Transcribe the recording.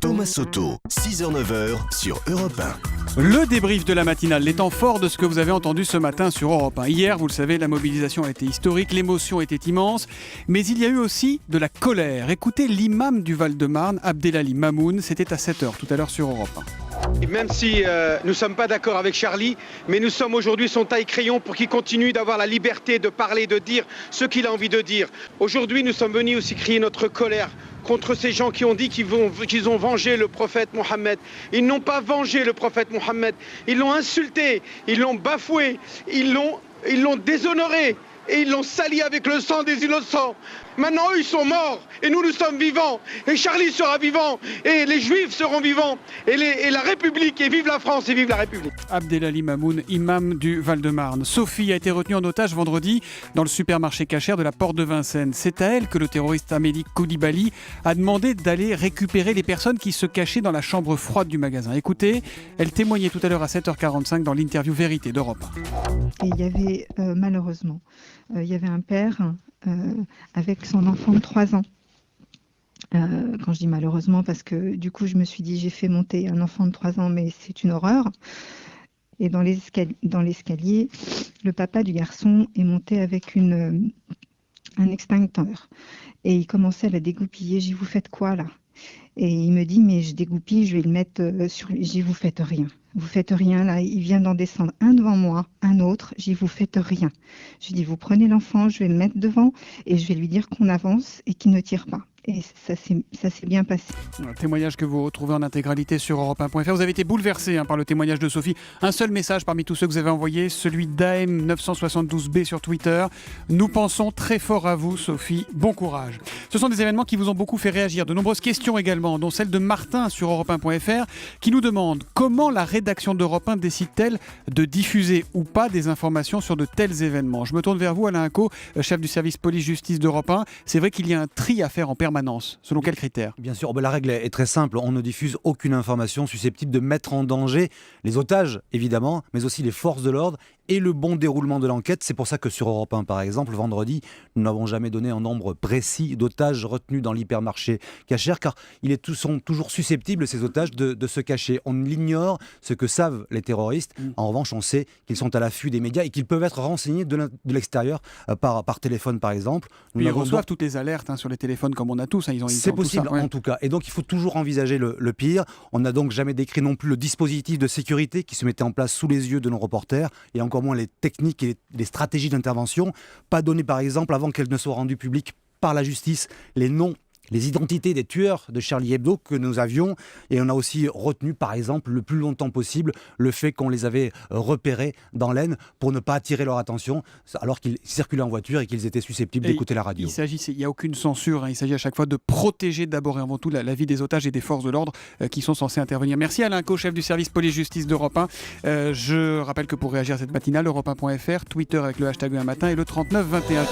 Thomas Soto, 6h-9h sur Europe 1. Le débrief de la matinale, les temps forts de ce que vous avez entendu ce matin sur Europe 1. Hier, vous le savez, la mobilisation a été historique, l'émotion était immense, mais il y a eu aussi de la colère. Écoutez l'imam du Val-de-Marne, Abdelali Mamoun, c'était à 7h tout à l'heure sur Europe 1. Et même si nous ne sommes pas d'accord avec Charlie, mais nous sommes aujourd'hui son taille-crayon pour qu'il continue d'avoir la liberté de parler, de dire ce qu'il a envie de dire. Aujourd'hui, nous sommes venus aussi crier notre colère contre ces gens qui ont dit qu'ils ont vengé le prophète Mohammed. Ils n'ont pas vengé le prophète Mohammed. Ils l'ont insulté, ils l'ont bafoué, ils l'ont déshonoré et ils l'ont sali avec le sang des innocents. Maintenant, eux, ils sont morts et nous sommes vivants. Et Charlie sera vivant et les Juifs seront vivants et la République, et vive la France et vive la République. Abdelali Mamoun, imam du Val-de-Marne. Sophie a été retenue en otage vendredi dans le supermarché cachère de la Porte de Vincennes. C'est à elle que le terroriste Amélie Koulibaly a demandé d'aller récupérer les personnes qui se cachaient dans la chambre froide du magasin. Écoutez, elle témoignait tout à l'heure à 7h45 dans l'interview Vérité d'Europe 1. Et il y avait malheureusement, il y avait un père avec son enfant de 3 ans. Quand je dis malheureusement, parce que du coup je me suis dit j'ai fait monter un enfant de 3 ans, mais c'est une horreur. Et dans l'escalier, le papa du garçon est monté avec un extincteur. Et il commençait à la dégoupiller. J'ai dit, vous faites quoi là? Et il me dit, mais je dégoupille, je vais le mettre sur lui. J'ai dit, vous faites rien. Vous faites rien là. Il vient d'en descendre un devant moi, un autre. J'ai dit, vous faites rien. Je dis, vous prenez l'enfant, je vais le mettre devant et je vais lui dire qu'on avance et qu'il ne tire pas. Et ça s'est bien passé. Un témoignage que vous retrouvez en intégralité sur europe1.fr. Vous avez été bouleversé par le témoignage de Sophie. Un seul message parmi tous ceux que vous avez envoyés, celui d'AM972B sur Twitter. Nous pensons très fort à vous, Sophie. Bon courage. Ce sont des événements qui vous ont beaucoup fait réagir. De nombreuses questions également, dont celle de Martin sur europe1.fr, qui nous demande comment la rédaction d'Europe 1 décide-t-elle de diffuser ou pas des informations sur de tels événements. Je me tourne vers vous, Alain Inco, chef du service police-justice d'Europe 1. C'est vrai qu'il y a un tri à faire en permanence. Selon quels critères? Bien sûr, la règle est très simple. On ne diffuse aucune information susceptible de mettre en danger les otages, évidemment, mais aussi les forces de l'ordre et le bon déroulement de l'enquête. C'est pour ça que sur Europe 1, par exemple, vendredi, nous n'avons jamais donné un nombre précis d'otages retenus dans l'hypermarché cachère, car sont toujours susceptibles, ces otages, de se cacher. On ignore ce que savent les terroristes. En revanche, on sait qu'ils sont à l'affût des médias et qu'ils peuvent être renseignés de l'extérieur par téléphone, par exemple. Ils reçoivent toutes les alertes sur les téléphones, comme on a tous. C'est possible, en tout cas. Et donc, il faut toujours envisager le pire. On n'a donc jamais décrit non plus le dispositif de sécurité qui se mettait en place sous les yeux de nos reporters, et encore moins les techniques et les stratégies d'intervention. Pas donner, par exemple, avant qu'elles ne soient rendues publiques par la justice, les noms, les identités des tueurs de Charlie Hebdo que nous avions. Et on a aussi retenu, par exemple, le plus longtemps possible, le fait qu'on les avait repérés dans l'Aisne pour ne pas attirer leur attention alors qu'ils circulaient en voiture et qu'ils étaient susceptibles d'écouter la radio. Il n'y a aucune censure. Il s'agit à chaque fois de protéger d'abord et avant tout la vie des otages et des forces de l'ordre qui sont censés intervenir. Merci Alain Co, chef du service police-justice d'Europe 1. Je rappelle que pour réagir à cette matinale, europe1.fr, Twitter avec le hashtag un matin et le 3921.